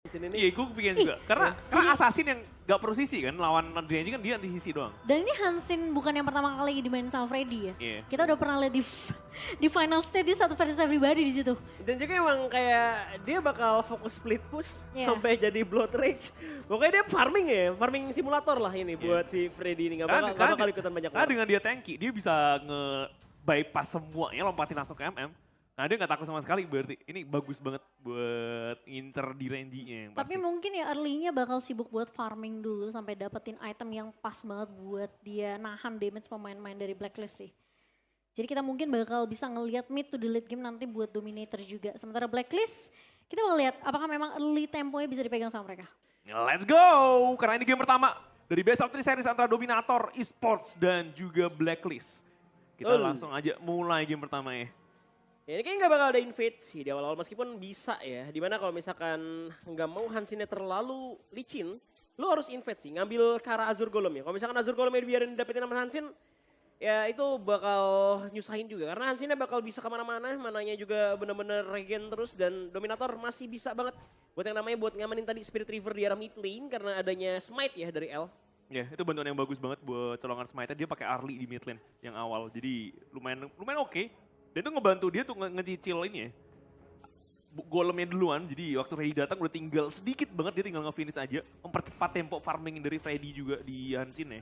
Sini nih. Iya, gue kepikiran juga. Karena Assassin yang gak perlu sisi kan, lawan Drenji kan dia anti sisi doang. Dan ini Hansin bukan yang pertama kali dimainin sama Freddy ya. Iya. Kita udah pernah lihat di final stage dia satu versus everybody di situ. Dan juga emang kayak dia bakal fokus split push Iya. sampai jadi blood rage. Pokoknya dia farming ya, farming simulator lah ini buat si Freddy ini. Gak bakal ikutan banyak Karena orang. dengan dia tanky, dia bisa nge-bypass semuanya, lompatin langsung ke MM. Nah dia gak takut sama sekali berarti. Ini bagus banget buat ngincer di range-nya yang pasti. Tapi mungkin ya early-nya bakal sibuk buat farming dulu sampai dapetin item yang pas banget buat dia nahan damage pemain-pemain dari Blacklist sih. Jadi kita mungkin bakal bisa ngelihat mid to the late game nanti buat Dominator juga. Sementara Blacklist, kita mau lihat apakah memang early temponya bisa dipegang sama mereka. Let's go! Karena ini game pertama dari Best of 3 series antara Dominator, Esports, dan juga Blacklist. Kita langsung aja mulai game pertama ya. Ya, ini kayaknya nggak bakal ada invade sih di awal-awal meskipun bisa ya. Dimana kalau misalkan nggak mau Hansinnya terlalu licin, lu harus invade sih, ngambil ke arah Azure Golem ya. Kalau misalkan Azure Golem dibiarin dapetin sama Hansin, ya itu bakal nyusahin juga. Karena Hansinnya bakal bisa kemana-mana, mananya juga bener-bener regen terus. Dan Dominator masih bisa banget buat yang namanya buat ngamanin tadi Spirit River di arah mid lane karena adanya Smite ya dari L. Ya, itu bantuan yang bagus banget buat colongan Smite. Dia pakai Arli di mid lane yang awal. Jadi lumayan oke. Dan itu ngebantu dia tuh ngecicil ini ya. Golemnya duluan, jadi waktu Freddy datang udah tinggal sedikit banget, dia tinggal nge-finish aja. Mempercepat tempo farming dari Freddy juga di Hansin ya.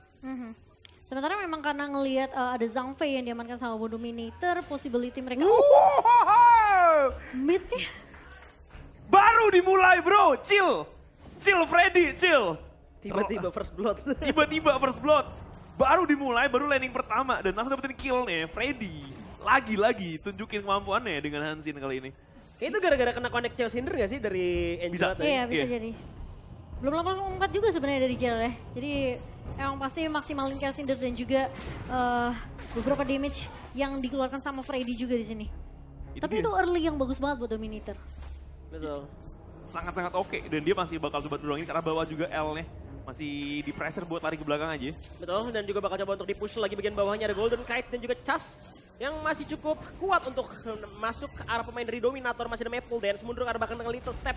Sementara memang karena ngelihat ada Zhang Fei yang diamankan sama Dominator, possibility mereka mid nih. Baru dimulai bro, chill. Chill Freddy, chill. Tiba-tiba first blood. Tiba-tiba first blood. Baru dimulai, baru landing pertama. Dan langsung dapetin kill nih, Freddy. Lagi-lagi tunjukin kemampuannya dengan Hansin kali ini. Kayak itu gara-gara kena connect Chaos Cinder gak sih dari Angela tadi? Iya bisa Iya. jadi. Belum lompat juga sebenarnya dari Jel ya. Jadi emang pasti maksimalin Chaos Cinder dan juga beberapa damage yang dikeluarkan sama Freddy juga di sini. Tapi itu early yang bagus banget buat Dominator. Betul. Sangat-sangat oke. Dan dia masih bakal coba durangin karena bawah juga L-nya. Masih di pressure buat lari ke belakang aja. Betul, dan juga bakal coba untuk di-push lagi bagian bawahnya ada Golden Kite dan juga Chas yang masih cukup kuat untuk masuk ke arah pemain dari Dominator. Masih ada Maple Dance, mundur ke arah bahkan dengan Little Step.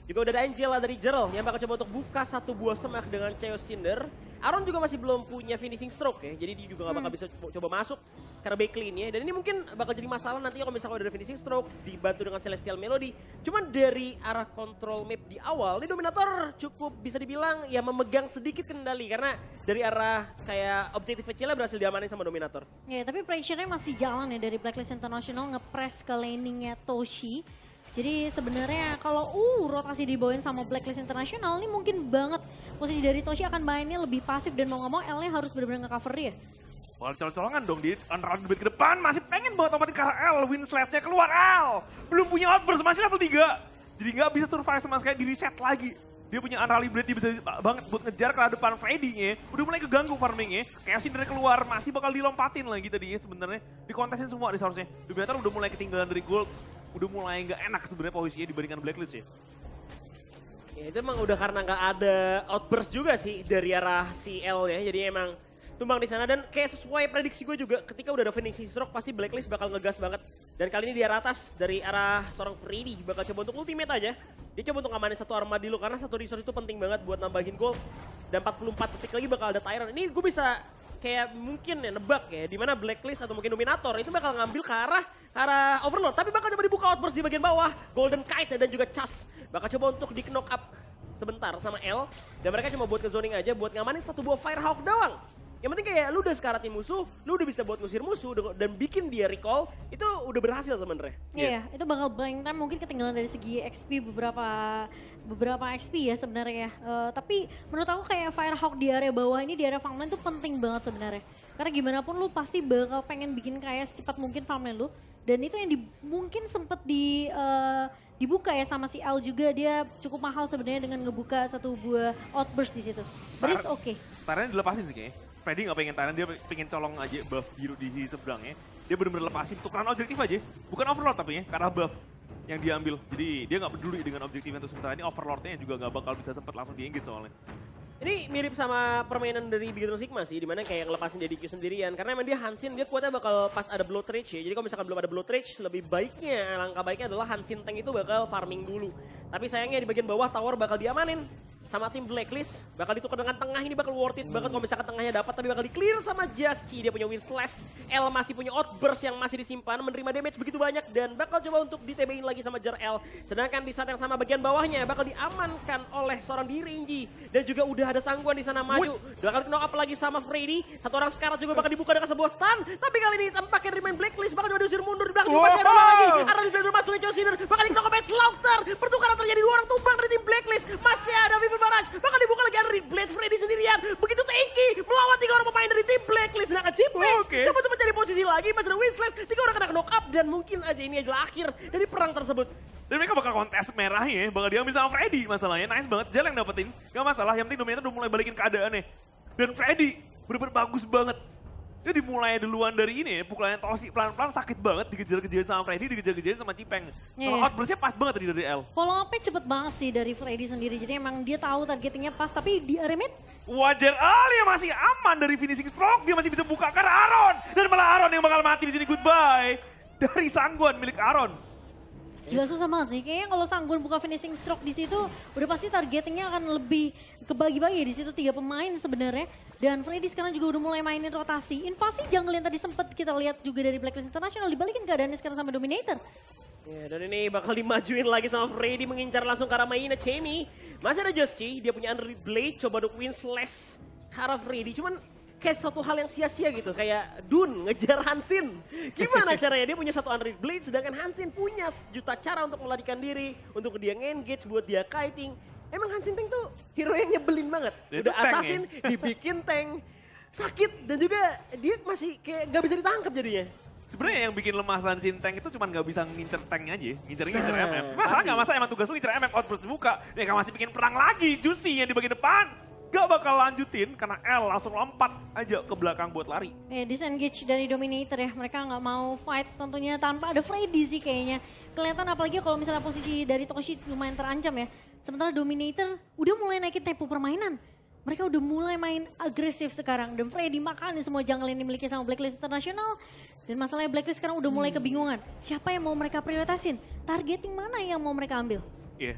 Juga udah ada Angela dari Jerl yang bakal coba untuk buka satu buah semak dengan Chaos Cinder. Aaron juga masih belum punya finishing stroke ya, jadi dia juga gak bakal bisa coba masuk karena backlane ya. Dan ini mungkin bakal jadi masalah nanti kalau misalnya udah ada finishing stroke dibantu dengan Celestial Melody. Cuman dari arah control map di awal, ini Dominator cukup bisa dibilang ya memegang sedikit kendali. Karena dari arah kayak objektif kecilnya berhasil diamanin sama Dominator. Ya tapi pressure-nya masih jalan ya dari Blacklist International nge-press ke laning-nya Toshi. Jadi sebenarnya kalau rotasi dibawain sama Blacklist International ini mungkin banget posisi dari Toshi akan mainnya lebih pasif dan mau nggak mau L-nya harus benar-benar nge-cover dia. Wah, colong-colongan dong di underground bit ke depan. Masih pengen banget ompatin ke arah L. Win slash-nya keluar L. Belum punya outburst, masih level 3. Jadi nggak bisa survive sama sekali, di-reset lagi. Dia punya unrally blade, dia bisa banget buat ngejar ke arah depan Freddy-nya. Udah mulai keganggu farmingnya. Kayak Cinder keluar, masih bakal dilompatin lagi tadi ya sebenarnya. Dikontesin semua di seharusnya. Dominator udah mulai ketinggalan dari gold. Udah mulai nggak enak sebenarnya posisinya dibandingkan Blacklist ya. Ya itu emang udah karena nggak ada outburst juga sih dari arah CL ya. Jadi emang tumbang di sana dan kayak sesuai prediksi gue juga ketika udah ada finishing stroke pasti Blacklist bakal ngegas banget. Dan kali ini di arah atas dari arah seorang Freddy bakal coba untuk ultimate aja. Dia coba untuk ngamanin satu armadillo karena satu resource itu penting banget buat nambahin gold. Dan 44 detik lagi bakal ada Tyrant. Ini gue bisa kayak mungkin ya nebak ya dimana Blacklist atau mungkin Dominator itu bakal ngambil ke arah Overlord. Tapi bakal coba dibuka outburst di bagian bawah. Golden Kite dan juga Chas bakal coba untuk di knock up sebentar sama L. Dan mereka cuma buat ke zoning aja buat ngamanin satu buah Firehawk doang. Yang penting kayak lu udah sekaratin musuh, lu udah bisa buat ngusir musuh dan bikin dia recall, itu udah berhasil sebenarnya. Iya, itu bakal blank time mungkin ketinggalan dari segi XP beberapa XP ya sebenarnya ya. Tapi menurut aku kayak Firehawk di area bawah ini, di area farmland tuh penting banget sebenarnya. Karena gimana pun lu pasti bakal pengen bikin kaya secepat mungkin farmland lu. Dan itu yang mungkin sempet dibuka ya sama si Al juga, dia cukup mahal sebenarnya dengan ngebuka satu buah outburst di situ. But it's okay. Tyrant dilepasin sih kayaknya. Freddy nggak pengen Tyrant, dia pengen colong aja buff biru di sisi seberangnya. Dia bener-bener lepasin tukeran objektif aja. Bukan Overlord tapi ya, karena buff yang diambil. Jadi dia nggak peduli dengan objektifnya itu sementara ini Overlordnya juga nggak bakal bisa sempet langsung di-engage soalnya. Ini mirip sama permainan dari Bigetron Sigma sih, dimana kayak ngelepasin DDQ sendirian. Karena emang dia Hansin, dia kuatnya bakal pas ada Blood Rage ya. Jadi kalau misalkan belum ada Blood Rage, lebih baiknya, langkah baiknya adalah Hansin Tank itu bakal farming dulu. Tapi sayangnya di bagian bawah tower bakal diamanin sama tim Blacklist. Bakal ditukar dengan tengah, ini bakal worth it banget kalau misalkan tengahnya dapat. Tapi bakal di-clear sama Jaschi, dia punya Wind Slash. L masih punya Outburst yang masih disimpan, menerima damage begitu banyak. Dan bakal coba untuk di-TB-in lagi sama Jar L. Sedangkan di saat yang sama bagian bawahnya bakal diamankan oleh seorang diri Inji. Dan juga udah ada Sangguan di sana maju. Bakal knock up lagi sama Freddy. Satu orang Scarlet juga bakal dibuka dengan sebuah stun. Tapi kali ini tampaknya dari main Blacklist bakal coba diusir mundur. Di belakang masih ada orang lagi. Arah di belakang masuk ke Chosiner. Bakal di knock up Slaughter. Pertukaran terjadi, dua orang tumbang dari tim Blacklist. Masih ada Vivian Barrage. Bakal dibuka lagi ada Blade Freddy sendirian. Begitu tanky melawan 3 orang pemain dari tim Blacklist. Sedangkan Chipex coba mencari posisi lagi. Masih ada Winslash. 3 orang kena knock up. Dan mungkin aja ini adalah akhir dari perang tersebut. Dan mereka bakal kontes merahnya, bakal diambil sama Freddy masalahnya. Nice banget, Jel yang dapetin. Gak masalah, yang penting Dominator udah mulai balikin keadaannya. Dan Freddy bener-bener bagus banget. Dia dimulai duluan dari ini ya, pukulannya Toshi pelan-pelan sakit banget. Dikejar-kejarin sama Freddy, dikejar-kejarin sama Cipeng. Kalau outburstnya pas banget tadi dari L. Follow up-nya cepet banget sih dari Freddy sendiri. Jadi emang dia tahu targetingnya pas, tapi di area mid Wajar Ali yang masih aman dari finishing stroke. Dia masih bisa buka ke arah Aron. Dan malah Aron yang bakal mati di sini, goodbye. Dari Sangguan milik Aron. gila susah banget sih. Kayaknya kalau Sangguan buka finishing stroke di situ, udah pasti targetingnya akan lebih kebagi-bagi di situ 3 pemain sebenarnya. Dan Freddy sekarang juga udah mulai mainin rotasi. Invasi jungle yang tadi sempat kita lihat juga dari Blacklist International dibalikin keadaannya sekarang sama Dominator. Ya, dan ini bakal dimajuin lagi sama Freddy mengincar langsung ke arah Maina Chemi. Masih ada Jaschi, dia punya Unreal Blade, coba untuk win slash ke arah Freddy. Cuman kayak satu hal yang sia-sia gitu, kayak Dun ngejar Hansin. Gimana caranya? Dia punya satu Unreal Blade, sedangkan Hansin punya sejuta cara untuk melarikan diri, untuk dia nge-engage, buat dia kiting. Emang Hansin Tank tuh hero yang nyebelin banget. Dia Udah tuh tank assassin, dibikin tank, sakit, dan juga dia masih kayak gak bisa ditangkap jadinya. Sebenarnya yang bikin lemah Hansin Tank itu cuma nggak bisa ngincer tanknya aja, ngincer Nah, MM. Masalah nggak masalah, emang tugas lu ngincer MM, outburst buka. Mereka masih bikin perang lagi, Juicy yang di bagian depan. Gak bakal lanjutin karena L langsung lompat aja ke belakang buat lari. Disengage dari Dominator ya, mereka nggak mau fight tentunya tanpa ada Freddy sih kayaknya. Kelihatan apalagi kalau misalnya posisi dari Toshi lumayan terancam ya. Sementara Dominator udah mulai naikin tempo permainan. Mereka udah mulai main agresif sekarang. Dan Freddy makan semua jungle yang dimiliki sama Blacklist International. Dan masalahnya Blacklist sekarang udah mulai kebingungan. Siapa yang mau mereka prioritasin? Targeting mana yang mau mereka ambil? Iya. Yeah.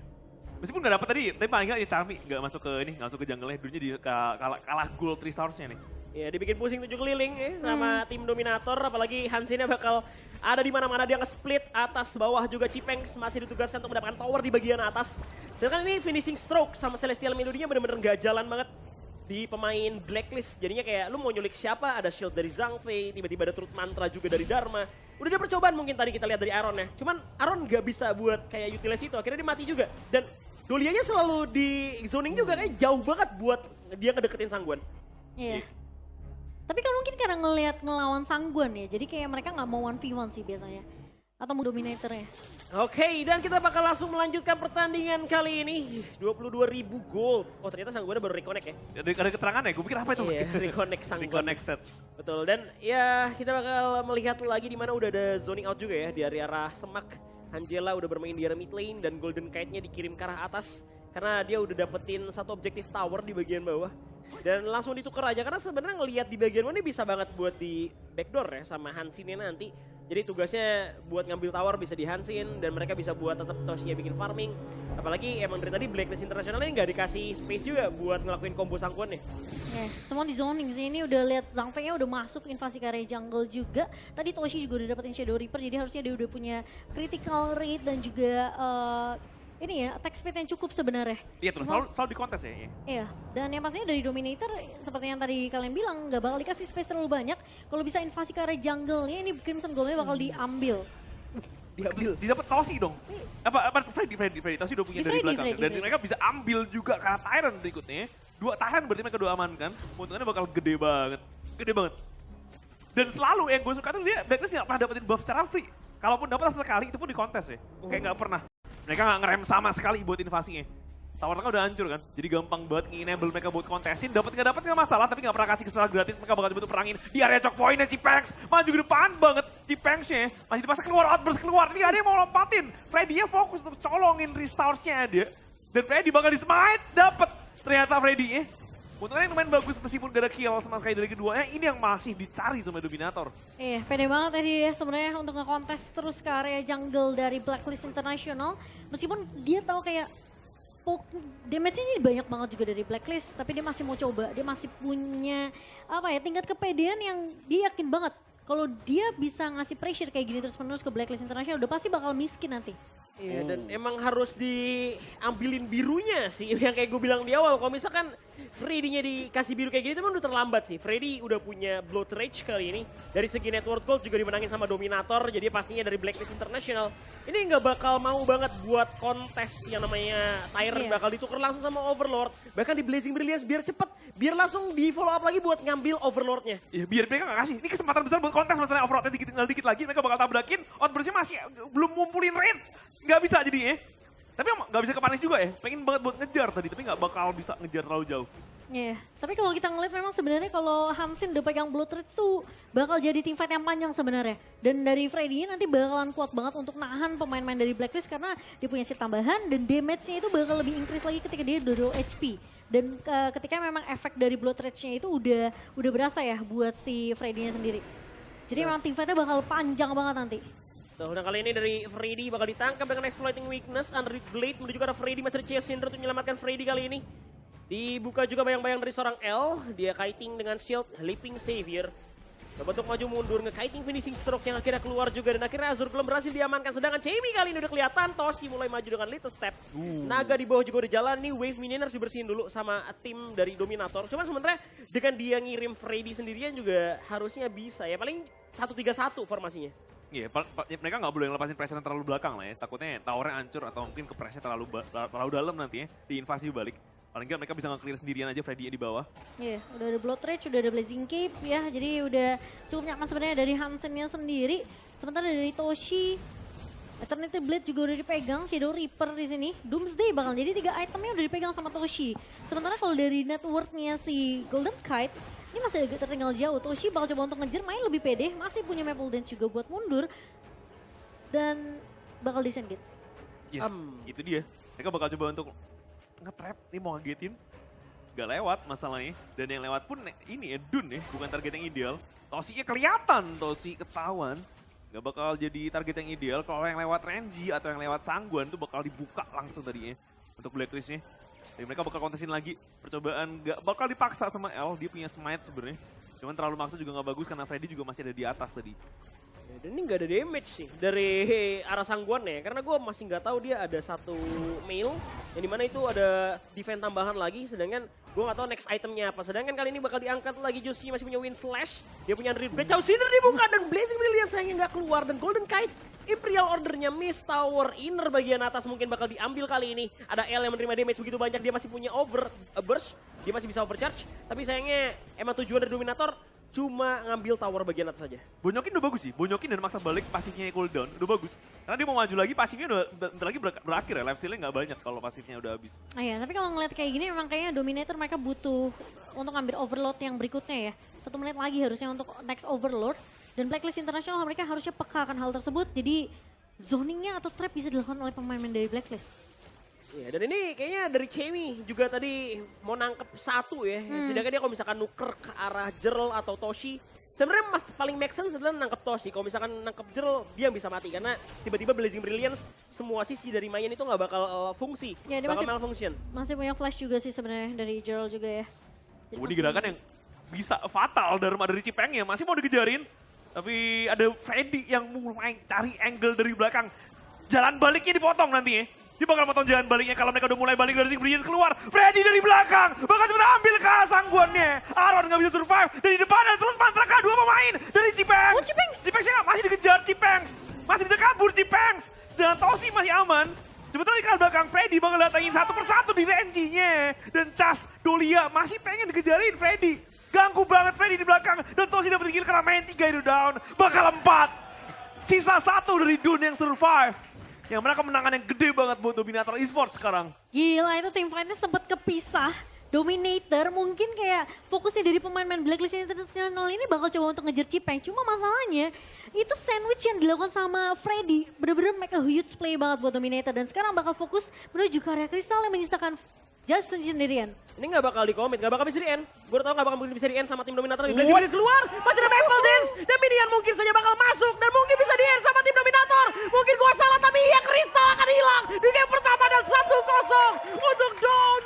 Meskipun gak dapet tadi, tapi paling gak ya Charmy gak masuk ke ini, gak masuk ke jungle-nya. Dulunya di kalah gold resource-nya nih. Ya dibikin pusing 7 keliling ya sama tim Dominator, apalagi Hansinnya bakal ada di mana-mana, dia nge-split atas bawah, juga Cipeng masih ditugaskan untuk mendapatkan tower di bagian atas. Sedangkan ini finishing stroke sama Celestial Melody-nya bener-bener gak jalan banget di pemain Blacklist. Jadinya kayak lu mau nyulik siapa, ada shield dari Zhang Fei, tiba-tiba ada Truth Mantra juga dari Dharma. Udah ada percobaan mungkin tadi kita lihat dari Aron ya, cuman Aron gak bisa buat kayak utilize itu, akhirnya dia mati juga. Dan Dolianya selalu di zoning juga, kayak jauh banget buat dia ngedeketin Sangguan. Iya. Tapi kan mungkin karena ngelawan Sangguan ya, jadi kayak mereka nggak mau 1v1 sih biasanya. Atau mau Dominatornya. Oke, dan kita bakal langsung melanjutkan pertandingan kali ini. 22.000 gold. Oh ternyata Sangguannya baru reconnect ya? Ada keterangan ya? Gue pikir apa itu? Iya, reconnect Sangguan. Reconnected. Betul, dan ya kita bakal melihat lagi di mana udah ada zoning out juga ya, di arah Semak. Angela udah bermain di arah mid lane dan Golden Kite-nya dikirim ke arah atas. Karena dia udah dapetin satu objektif tower di bagian bawah. Dan langsung ditukar aja, karena sebenarnya ngelihat di bagian bawah ini bisa banget buat di backdoor ya sama Hansinnya nanti. Jadi tugasnya buat ngambil tower bisa di Hansin dan mereka bisa buat tetap Toshi bikin farming. Apalagi emang dari tadi Blacklist International ini nggak dikasih space juga buat ngelakuin combo Sangguan nih. Semua di zoning sih, ini udah lihat Zhang Fei-nya udah masuk invasi ke area jungle juga. Tadi Toshi juga udah dapetin Shadow Reaper, jadi harusnya dia udah punya critical rate dan juga ini ya, attack speed yang cukup sebenarnya. Iya terus, selalu di kontes ya. Iya, dan yang pastinya dari Dominator, seperti yang tadi kalian bilang, nggak bakal dikasih space terlalu banyak. Kalau bisa invasi ke area jungle-nya, ini Crimson Gold-nya bakal diambil. Didapat Toshi dong. Apa Freddy Toshi udah punya dari belakang. Dan mereka bisa ambil juga karena Tyrant berikutnya. 2 Tyrant berarti mereka udah amankan. Keuntungannya bakal gede banget. Gede banget. Dan selalu yang gue suka tuh dia Blacklist nggak pernah dapetin buff secara free. Kalaupun dapat sekali itu pun di kontes ya. Kayak nggak pernah. Mereka nggak ngerem sama sekali buat invasinya. Tower mereka udah hancur kan. Jadi gampang banget nge-enable mereka buat kontesin. Dapat nggak masalah, tapi nggak pernah kasih kesalahan gratis. Mereka bakal coba perangin di area choke point-nya Cipengs. Maju ke depan banget Cipengs-nya. Masih dipaksa keluar, outburst keluar. Ini ada yang mau lompatin. Freddy-nya fokus untuk colongin resource-nya dia. Dan Freddy bakal di-smite. Dapet ternyata Freddy-nya. Untungnya yang lumayan bagus meskipun gak ada kill sama sekali dari keduanya, ini yang masih dicari sama Dominator. Iya, pede banget tadi ya sebenarnya untuk nge-kontes terus ke area jungle dari Blacklist International. Meskipun dia tahu kayak damage-nya ini banyak banget juga dari Blacklist, tapi dia masih mau coba. Dia masih punya apa ya, tingkat kepedean yang dia yakin banget kalau dia bisa ngasih pressure kayak gini terus-menerus ke Blacklist International udah pasti bakal miskin nanti. Iya, dan emang harus diambilin birunya sih, yang kayak gue bilang di awal. Kalau misalkan Freddy-nya dikasih biru kayak gini, itu udah terlambat sih. Freddy udah punya Blood Rage kali ini. Dari segi network gold juga dimenangin sama Dominator, jadi pastinya dari Blacklist International. Ini nggak bakal mau banget buat kontes yang namanya Tyrant bakal ditukar langsung sama Overlord. Bahkan di Blazing Brilliance biar cepet, biar langsung di follow up lagi buat ngambil Overlord-nya. Ya biar mereka nggak kasih, ini kesempatan besar buat kontes masalahnya Overlord-nya tinggal dikit lagi, mereka bakal tabrakin, Outburst-nya masih belum ngumpulin range. Nggak bisa jadinya. Tapi nggak bisa kepanis juga ya, pengen banget buat ngejar tadi, tapi nggak bakal bisa ngejar terlalu jauh. Iya, tapi kalau kita ngeliat memang sebenarnya kalau Hansen udah pegang Blood Rage tuh bakal jadi teamfight yang panjang sebenarnya. Dan dari Freddy nanti bakalan kuat banget untuk nahan pemain-pemain dari Blacklist karena dia punya shield tambahan dan damage-nya itu bakal lebih increase lagi ketika dia double HP. Dan ketika memang efek dari Blood Rage-nya itu udah berasa ya buat si Freddy-nya sendiri. Jadi memang teamfight-nya bakal panjang banget nanti. Tuh, dan kali ini dari Freddy bakal ditangkap dengan exploiting weakness. Unread Blade menuju ke arah Freddy, masih ada Chaos Syndrome untuk menyelamatkan Freddy kali ini. Dibuka juga bayang-bayang dari seorang L, dia kiting dengan shield, Leaping Savior. Coba untuk maju mundur, nge-kiting finishing stroke yang akhirnya keluar juga. Dan akhirnya Azur belum berhasil diamankan, sedangkan Jamie kali ini udah kelihatan. Toshi mulai maju dengan little step. Naga di bawah juga udah jalan nih, wave minion harus dibersihin dulu sama tim dari Dominator. Cuman sementara dengan dia ngirim Freddy sendirian juga harusnya bisa ya, paling 1-3-1 formasinya. Iya, mereka nggak boleh ngelepasin pressure yang terlalu belakang lah ya. Takutnya towernya hancur atau mungkin ke pressure terlalu dalam nanti ya. Diinvasi balik. Paling nggak mereka bisa nge-clear sendirian aja Freddy di bawah. Iya, udah ada Blood Rage, udah ada Blazing Cape ya. Jadi udah cukup nyaman sebenarnya dari Hansen-nya sendiri. Sementara dari Toshi, Eternity Blade juga udah dipegang, Shadow Reaper di sini. Doomsday bakal jadi 3 itemnya udah dipegang sama Toshi. Sementara kalau dari network-nya si Golden Kite, ini masih agak tertinggal jauh. Toshi bakal coba untuk ngejar, main lebih pede. Masih punya Maple Dance juga buat mundur. Dan bakal disengage. Yes, itu dia. Mereka bakal coba untuk nge-trap, nih mau ngagetin. Gak lewat masalahnya. Dan yang lewat pun ini ya, Dun ya, bukan target yang ideal. Toshi-nya kelihatan, Toshi ketahuan. Gak bakal jadi target yang ideal. Kalau yang lewat Renji atau yang lewat Sangguan tuh bakal dibuka langsung tadinya untuk Blacklist-nya. Jadi mereka bakal kontesin lagi. Percobaan gak bakal dipaksa sama L, dia punya smite sebenarnya. Cuman terlalu maksa juga gak bagus karena Freddy juga masih ada di atas tadi. Dan ini nggak ada damage sih dari arah Sangguan ya, karena gue masih nggak tahu dia ada satu mail yang dimana itu ada defense tambahan lagi, sedangkan gue nggak tahu next itemnya apa. Sedangkan kali ini bakal diangkat lagi Josie, masih punya Wind Slash, dia punya Unread Blade, Chaos Syndrome dibuka dan Blazing Brilliance sayangnya nggak keluar, dan Golden Kite Imperial Order-nya Miss Tower inner bagian atas mungkin bakal diambil kali ini. Ada L yang menerima damage begitu banyak, dia masih punya burst, dia masih bisa overcharge, tapi sayangnya emang tujuan dari Dominator cuma ngambil tower bagian atas saja. Bonyokin udah bagus sih, bonyokin dan maksa balik pasifnya cooldown, udah bagus. Karena dia mau maju lagi, pasifnya udah bentar lagi berakhir ya, life steal-nya nggak banyak kalau pasifnya udah habis. Iya, tapi kalau ngeliat kayak gini memang kayaknya Dominator mereka butuh untuk ngambil overload yang berikutnya ya. 1 menit lagi harusnya untuk next overload. Dan Blacklist International mereka harusnya peka akan hal tersebut, jadi zoningnya atau trap bisa dilakukan oleh pemain-pemain dari Blacklist. Ya, dan ini kayaknya dari Chemi juga tadi mau nangkep satu ya. Sedangkan dia kalau misalkan nuker ke arah Jerl atau Toshi, sebenarnya paling make sense adalah nangkep Toshi. Kalau misalkan nangkep Jerl, dia bisa mati karena tiba-tiba Blazing Brilliance semua sisi dari Mayan itu nggak bakal fungsi, Ya, dia bakal malfunction. Masih punya flash juga sih sebenarnya dari Gerald juga ya. Jadi Ini gerakan yang bisa fatal dari Cipeng ya, masih mau dikejarin. Tapi ada Freddy yang mulai cari angle dari belakang. Jalan baliknya dipotong nanti ya. Dia bakal potong jalan baliknya kalau mereka udah mulai balik dari Blazing Brilliance keluar. Freddy dari belakang bakal coba ambil ke Sangguannya. Aaron nggak bisa survive. Dari depan ada terus mantra K2 pemain dari Cipeng. Oh, Cipeng! Cipeng masih dikejar Cipeng. Masih bisa kabur Cipeng. Sedangkan Toshi masih aman. Sebentar di belakang Freddy bakal datangin satu persatu di Renji-nya. Dan Chas, Dolia masih pengen dikejarin Freddy. Ganggu banget Freddy di belakang. Dan Toshi dapat kill karena main 3 itu down. Bakal 4. Sisa 1 dari Dun yang survive. Yang mana kemenangan yang gede banget buat Dominator Esports sekarang. Gila, itu tim fight-nya sempat kepisah. Dominator mungkin kayak fokusnya dari pemain-pemain Blacklist International ini bakal coba untuk ngejar Cipeng. Cuma masalahnya itu sandwich yang dilakukan sama Freddy bener-bener make a huge play banget buat Dominator. Dan sekarang bakal fokus menuju ke area kristal yang menyisakan Justin sendirian. Ini nggak bakal di-commit, nggak bakal bisa di-end. Gue tau nggak bakal bisa di-end sama tim dominator. Blazing Wings keluar, masih ada Maple Dance. Dan Minion mungkin saja bakal masuk. Dan mungkin bisa di-end sama tim dominator. Mungkin gue salah, tapi iya Crystal akan hilang. Di game pertama dan 1-0 untuk Dol